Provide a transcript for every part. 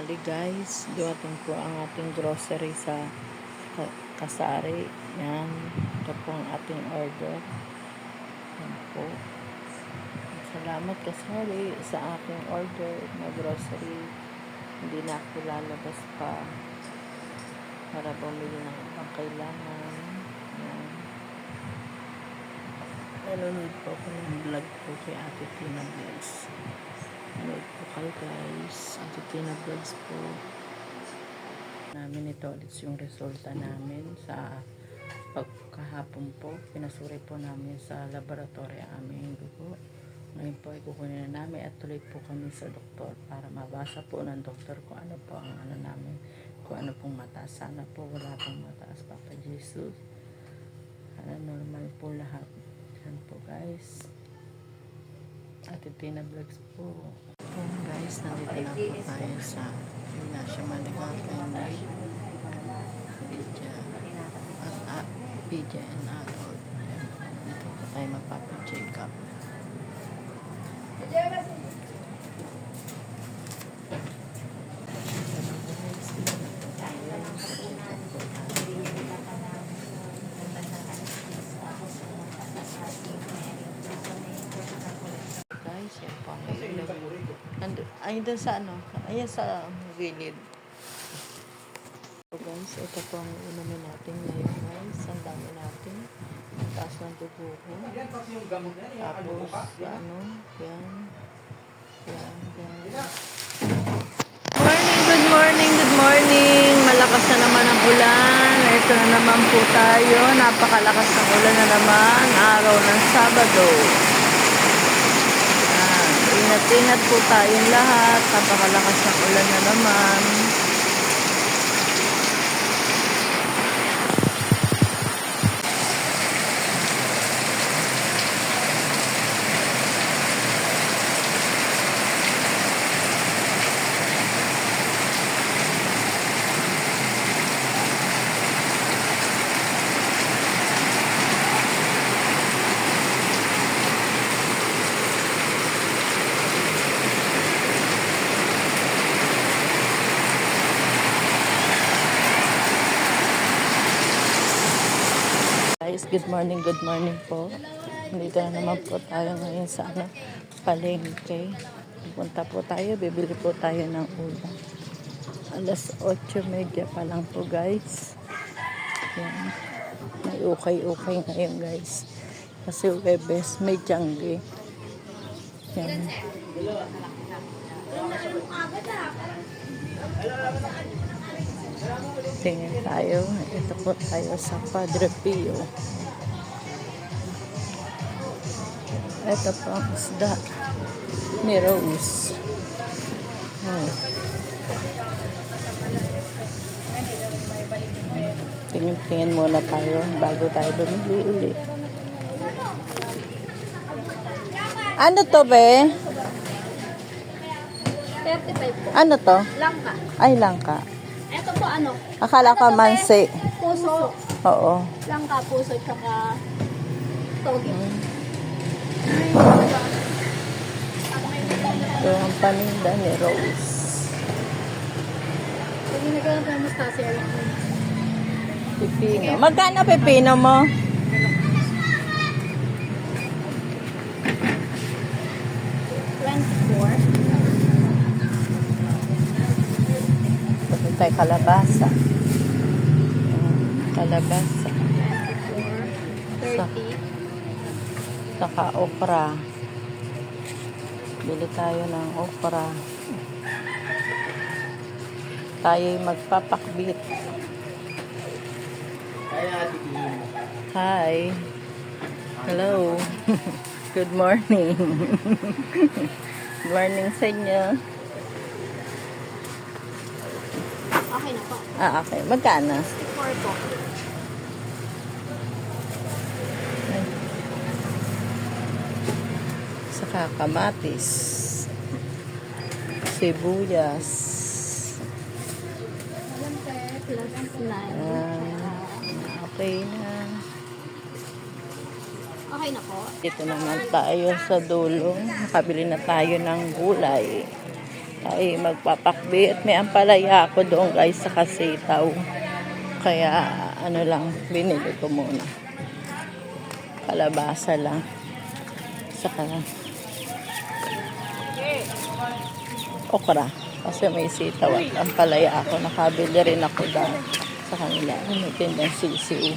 finally guys, dumating po ang ating grocery sa Kasari. Yan, ito po ang ating order. Yan po. Salamat Kasari sa aking order na grocery. Hindi na ako lalabas pa para bumili ng ibang kailangan. Yan. Nanonood po ako ng vlog po kay Ate Tina Vlogs. Nanonood po kayo guys. Ate Tina Vlogs po. Namin ito ulit yung resulta namin sa pagkahapon po. Pinasuri po namin sa laboratory ang aming dugo. Ngayon po ay kukunin na namin at tuloy po kami sa doktor para mabasa po ng doktor kung ano po ang ano namin. Kung ano pong mataas. Sana po wala pong mataas, Papa Jesus. Sana normal po lahat. Yan po guys. Ate Tina Vlogs po. Po guys, nandito na po tayo sa Ignacio Manigang Pidya and Adult. Dito po tayo magpapacheck up. Yan po ang ay doon sa ano, ayan sa gilid. So guys, ito po ang inumin natin ngayon guys. Ang dami natin. Ang taas ng dugo ko. Tapos ano, yan. Good morning, good morning. Malakas na naman ang ulan. Ito na naman po tayo. Napakalakas ng ulan na naman. Araw ng Sabado. Ingat-ingat po tayong lahat. Napakalakas ng ulan na naman. Good morning po. Dito na naman po tayo ngayon sa palengke. Pupunta po tayo, bibili po tayo ng ulam. Alas 8:30 pa lang po guys. Yan. May ukay-ukay ngayon guys. Kasi Webes may Tiangge. Yan. Tingin tayo. Ito po tayo sa Padre Pio. Ito po ang isda ni Rose. Tingin muna tayo bago tayo bumili ulit. Ano to be? 35 po. Ano to? Langka. Ay, langka. Ito po ano? Akala ko mansi. Puso. Oo. Langka, puso, tsaka togi. Ito ang paninda ni Rose. Pag ginagawa po yung mustasya lang. Pipino. Magkano pipino mo? 24. Ito tayo kalabasa. Kalabasa. 30. Saka okra. Bili tayo ng okra. Tayo'y magpapakbit. Hi. Hello. Good morning. Good morning sa inyo. Okay na po. Okay. Magkano? 4 po. Saka kamatis. Sibuyas. Plus 9. Okay na. Okay na po. Dito naman tayo sa dulo. Nakabili na tayo ng gulay. ay magpapakbi. At may ampalaya ako doon guys sa Kasitaw. Kaya ano lang, binili ko muna. Kalabasa lang. Saka okra. Kasi may sitaw at ampalaya ako. Nakabili rin ako doon sa kanila. May tindang sisiu.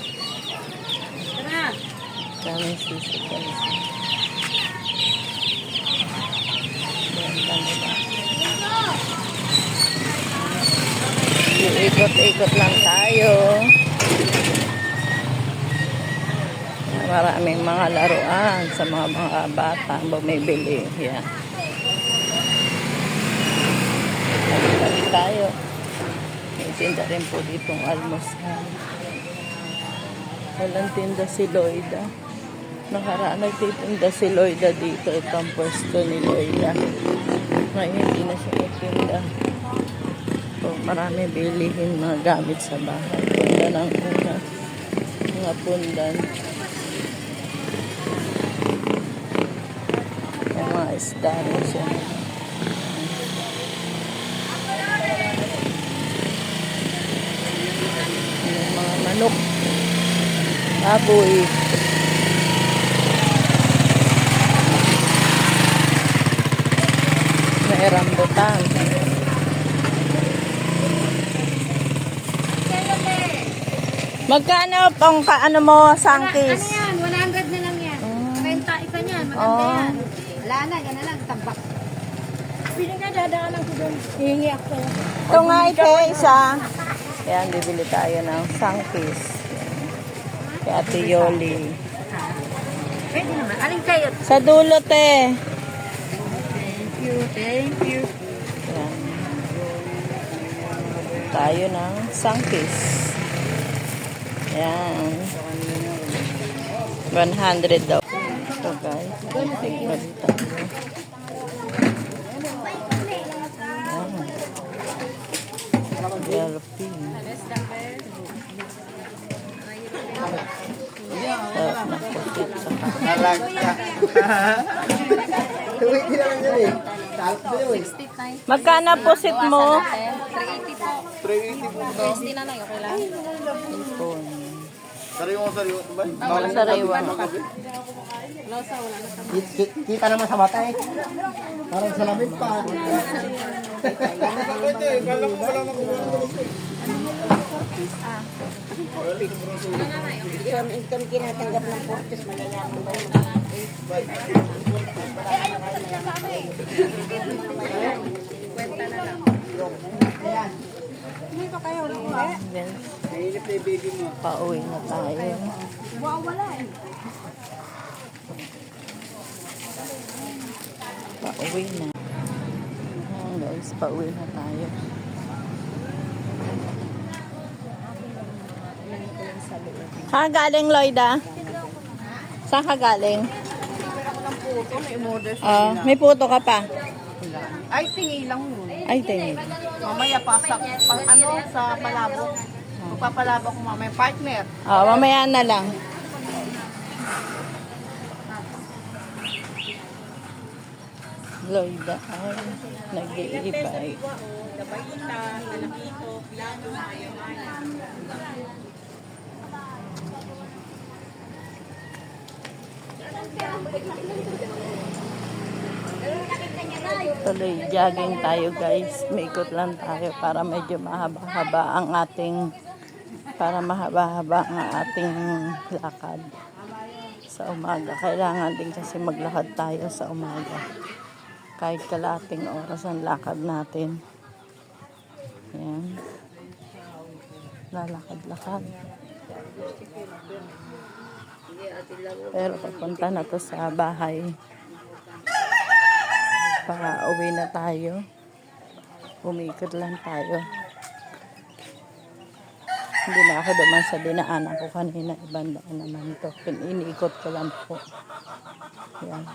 Daming sisiu guys. Ikot-ikot lang tayo. Maraming mga laruan sa mga bata ang bumibili. Yan. Balik tayo. May tinda rin po ditong almusal. Walang tinda si Loida. Nakaraan nagtitinda si Loida dito. Ito ang pwesto ni Loida. Ngayon hindi na siya nagtinda. So, marami bilihin mga gamit sa bahay. Punda ng una. Mga pundan. Yung mga isda rin siya. Yung mga manok. Baboy. May rambutan. Magkano pong kaano mo, sangkis? Ano yan? 100 na lang yan. Renta isa niyan. Maganda Oh. yan. Wala na, yan na lang. Tambak. Pili nga, dadaan lang ko doon. Hihingi ako. Ito nga ito, isa. Ayan, bibili tayo ng sangkis. Kay Ate Yoli. Pwede naman. Aling kayo? Sa dulo, te. Thank you, thank you. Ayan. Tayo ng sangkis. Ayan. 100 daw. Ito guys. Tikman tayo. Ayan. Delphine. Sarap na pusit sa Magkano pusit mo? 380 po. 380 po ito. 60 na lang, okay lang. Ipon. Sariwa ba? Bawal sa raywa. Losa, wala na sa Kita naman sa mata eh. Parang salamin pa. Ito kinatanggap ng Fortis, magayaman ba yun? Kwenta na lang. Hindi pa kayo, hindi? Then, pauwi na tayo. Wala eh. Pauwi na. Ayan guys, pauwi na tayo. Saan ka galing, Loida? Saan ka galing? May model May puto ka pa. Ay, tingi lang yun. Ay, tingin. Mamaya pa sa, sa palabok. Magpapalabok ko mamaya. Partner. Mamaya na lang. Loida ay nag-iibay. Tuloy jogging tayo guys. Maikot lang tayo para medyo mahaba-haba ang ating lakad sa umaga. Kailangan din kasi maglakad tayo sa umaga. Kahit kalating oras ang lakad natin. Ayan. Lalakad-lakad. Pero papunta na to sa bahay. Para uwi na tayo. Umikot lang tayo. Hindi na ako duman sa dinaanan ko kanina. Ibang daan naman to. Iniikot ko lang po. Yan.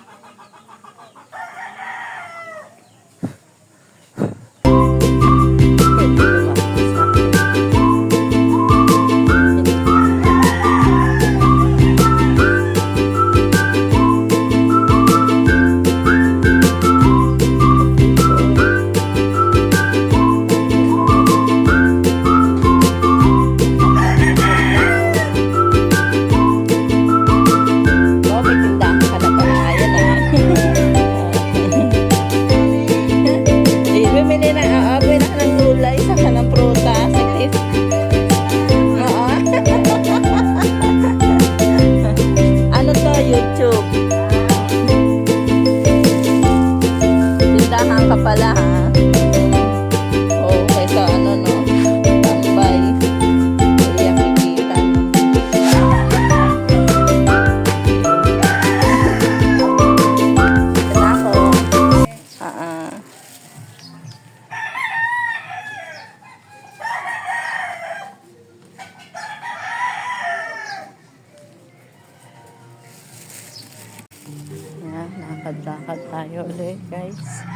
tayo ulit guys.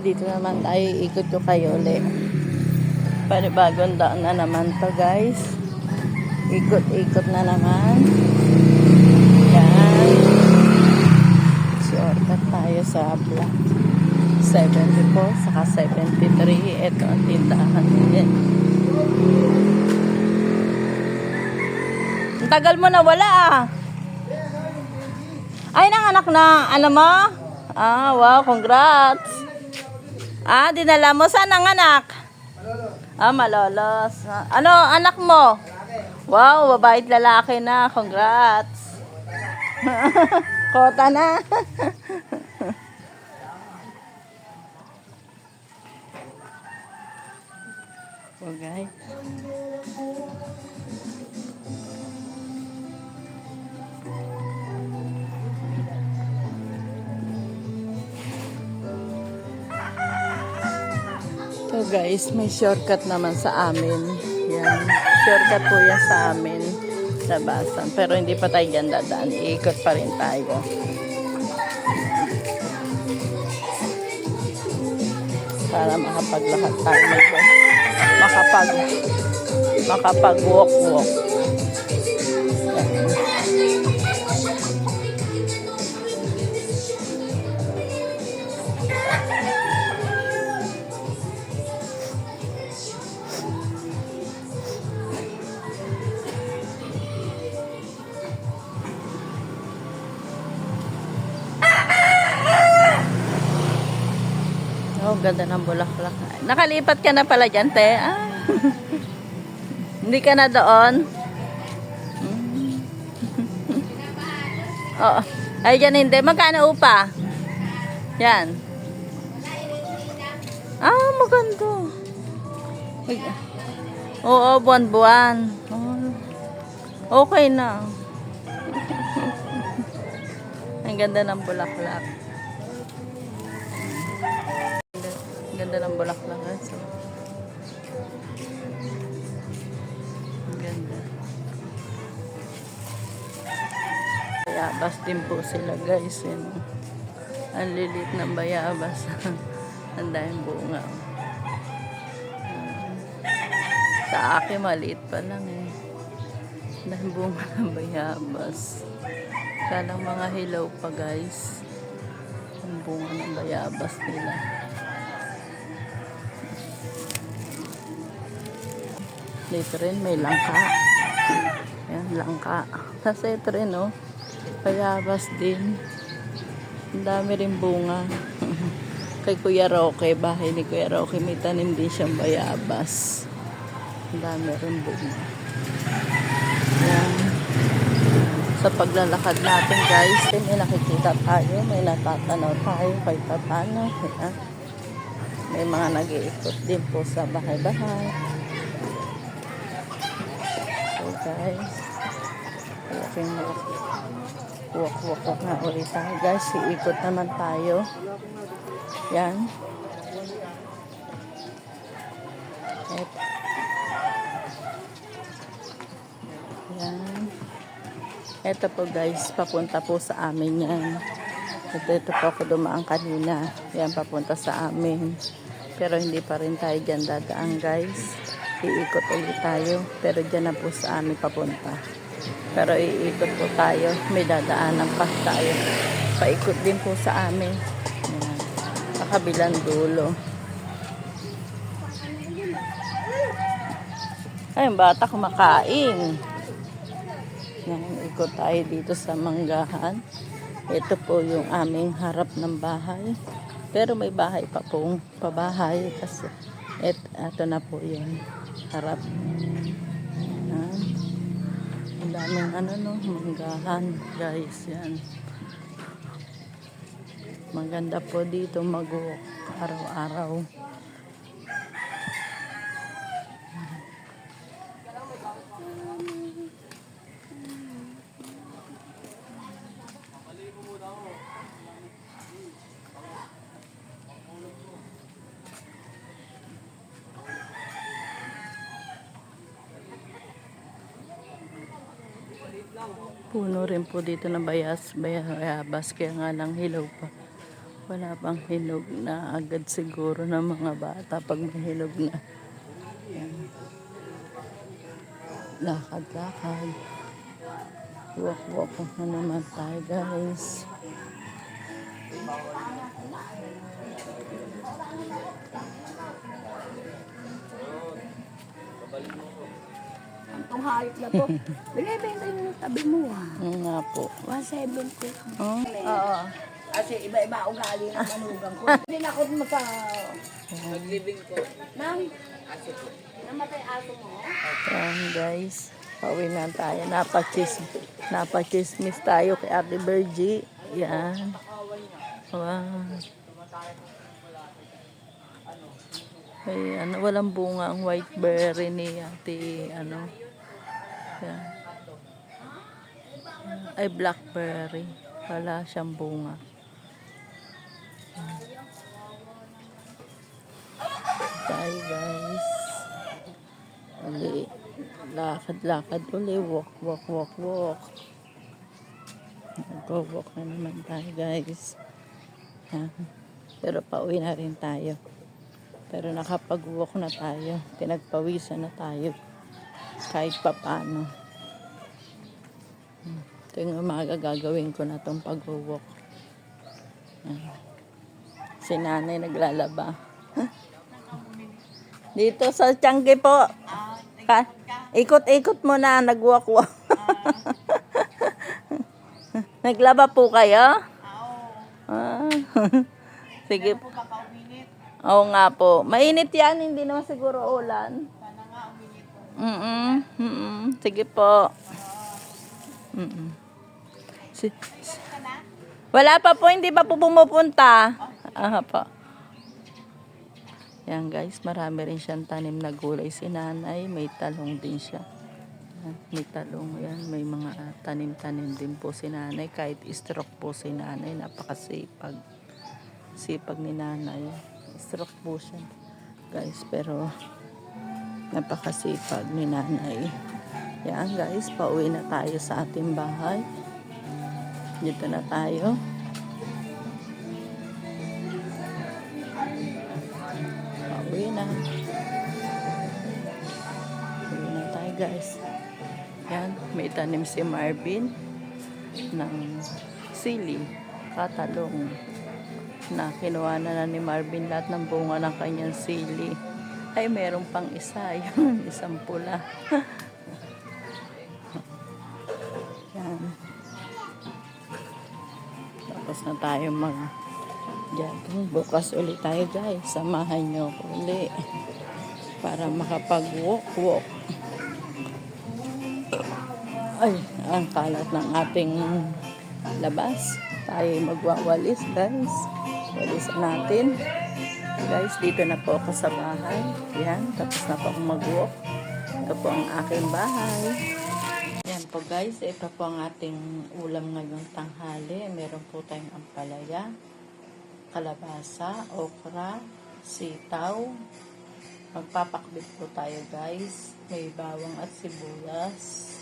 Dito naman tayo, ikot ko kayo ulit. Panibagong daan na naman to guys. Ikot-ikot na naman. Yan. Shortcut tayo sa block 74 saka 73. Ito ang tindahan din. Ang tagal mo na wala Ay, nanganak na, ano mo? Wow, congrats. Dinala mo, saan nanganak? Malolos. Ano, anak mo? Wow, babait lalaki na, congrats. Kota na. Okay. So guys, may shortcut naman sa amin. Yan. Shortcut po yan sa amin. Labasan. Pero hindi pa tayo dyan dadaan. Iikot pa rin tayo. Para makapaglakad tayo. Makapag-walk-walk. Oh, ganda ng bulaklak. Nakalipat ka na pala dyan, te. Hindi ka na doon? Oo. Ay, dyan hindi. Magkano upa? Yan. Maganda. Oo, buwan-buwan. Okay na. Ang ganda ng bulaklak. Ganda ng bulaklak. So, ganda. Bayabas din po sila guys. Ang lilit ng bayabas. Ang daming bunga. Sa akin maliit pa lang Ang daming bunga ng bayabas. Kalang mga hilaw pa guys. Ang bunga ng bayabas nila. Dito rin may langka. Ayan, langka. Kasi ito rin, bayabas din. Ang dami rin bunga. Kay Kuya Roque, bahay ni Kuya Roque, may tanim din siyang bayabas. Ang dami rin bunga. Ayan. Sa paglalakad natin, guys, may nakikita tayo, may natatanaw tayo kahit paano. Ayan. May mga nag-iikot din po sa bahay-bahay. Guys, malaking walk na ulit tayo guys. Iikot naman tayo. Yan. Yan. Ito po guys, papunta po sa amin yan. Ito po ako dumaan kanina. Yan, papunta sa amin. Pero hindi pa rin tayo dyan dadaan guys. Iikot ulit tayo, pero dyan na po sa amin papunta. Pero iikot po tayo, may dadaanan pa tayo. Paikot din po sa amin. Ayan. Sa kabilang dulo. Ay, yung bata kumakain. Ayan, ikot tayo dito sa manggahan. Ito po yung aming harap ng bahay. Pero may bahay pa pong pabahay kasi ito na po yun. Harap. Yan. Ang daming manggahan guys. Yan. Maganda po dito mag-walk araw-araw. Puno rin po dito ng bayabas, kaya nga lang hilaw pa. Wala bang hinog na agad siguro ng mga bata pag may hinog na. Yan. Lakad-lakad. Walk-walk na naman tayo guys. Ang hayop na to. Binibenta yung tabi mo ah. Oo nga po. 170. Oh? Oo. Kasi iba-iba ugali ng manugang ko. Hindi na ako magka... Mag-living ko. Ma'am, aso ko. Namatay aso mo? Yan guys. Pauwi na tayo. Napachismis tayo kay Ate Virgie. Yan. Wow. Ay, ano, walang bunga ang white berry ni Ate, ano. Yan. Ay, blackberry. Wala siyang bunga. Tayo guys. Uli. Lakad-lakad uli. Walk. Nag-walk na naman tayo guys. Yan. Pero pauwi na rin tayo. Pero nakapag-walk na tayo. Pinagpawisan na tayo. Kahit papano. Ito yung umaga gagawin ko na itong pag-walk. Si nanay naglalaba. Dito sa Tiangge po. Ikot-ikot mo na. Nag-walk-walk. Naglaba po kayo? Ah. Sige po. Oo nga po. Mainit yan, hindi naman siguro ulan. Sige po. Wala pa po, hindi pa po pumupunta. Po. Yan guys, marami rin siyang tanim na gulay si nanay. May talong din siya. May talong yan, may mga tanim-tanim din po si nanay. Kahit stroke po si nanay, napakasipag. Sipag ni nanay. Stroke po siya guys, pero napakasipag ni nanay. Yan guys, pauwi na tayo sa ating bahay. Dito na tayo. Pauwi na tayo guys. Yan, may tanim si Marvin ng sili, katalong, na kinuha na ni Marvin lahat ng bunga ng kanyang sili. Ay, meron pang isa. Yun, isang pula. Yan. Tapos na tayo mag-jogging. Bukas ulit tayo guys. Samahan nyo ko ulit. Para makapag-walk. Ay, ang kalat ng ating labas. Tayo magwawalis guys. Walisan natin. Guys, dito na po ako sa bahay. Yan, tapos na po akong mag-walk. Ito po ang aking bahay. Yan po guys, ito po ang ating ulam ngayong tanghali. Meron po tayong ampalaya, kalabasa, okra, sitaw. Magpapakbit po tayo guys. May bawang at sibuyas.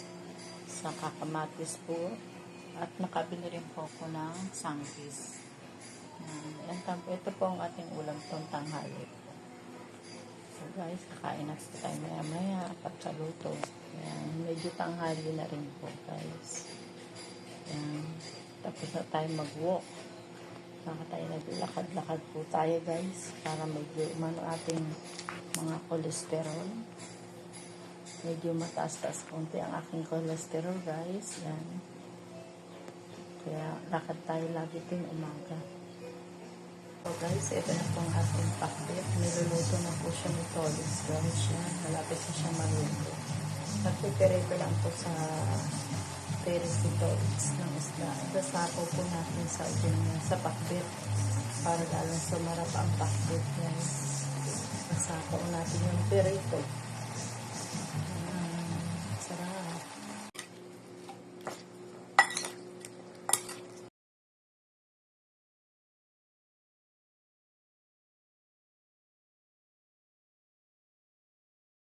Sa kakamatis po. At nakabili rin po ako ng sangkis. Ito po ang ating ulam itong tanghali. So guys, kakain na tayo maya-maya at sa luto. Yan, medyo tanghali na rin po guys. Yan, tapos na tayo mag-walk. Saka tayo naglakad-lakad po tayo guys para medyo umano ating mga kolesterol. Medyo mataas-taas konti ang aking kolesterol guys. Yan. Kaya lakad tayo lagi tuwing umaga. So guys, ito na po ang ating pakbet. Niluluto na po siya ni Tolis guys. Yan, malapit na siya maluto. Nagpiperito lang po sa peris ni Tolis ng isda. Dasapo po natin sa pakbet para lalong sumarap ang pakbet guys. Dasapo natin yung perito.